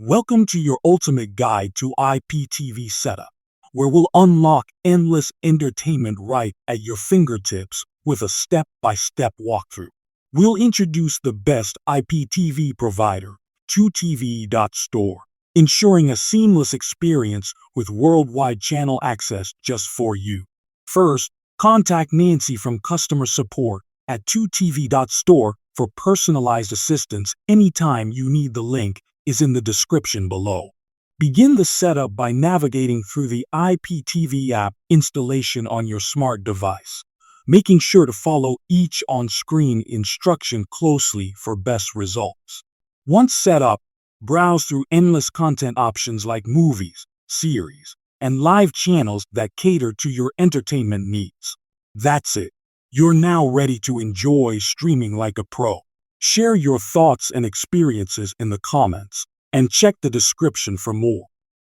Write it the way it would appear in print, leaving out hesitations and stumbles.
Welcome to your ultimate guide to IPTV setup, where we'll unlock endless entertainment right at your fingertips with a step-by-step walkthrough. We'll introduce the best IPTV provider, 2TV.store, ensuring a seamless experience with worldwide channel access just for you. First, contact Nancy from customer support at 2TV.store for personalized assistance anytime you need. The link is in the description below. Begin the setup by navigating through the IPTV app installation on your smart device, making sure to follow each on-screen instruction closely for best results. Once set up, browse through endless content options like movies, series, and live channels that cater to your entertainment needs. That's it. You're now ready to enjoy streaming like a pro. Share your thoughts and experiences in the comments, and check the description for more.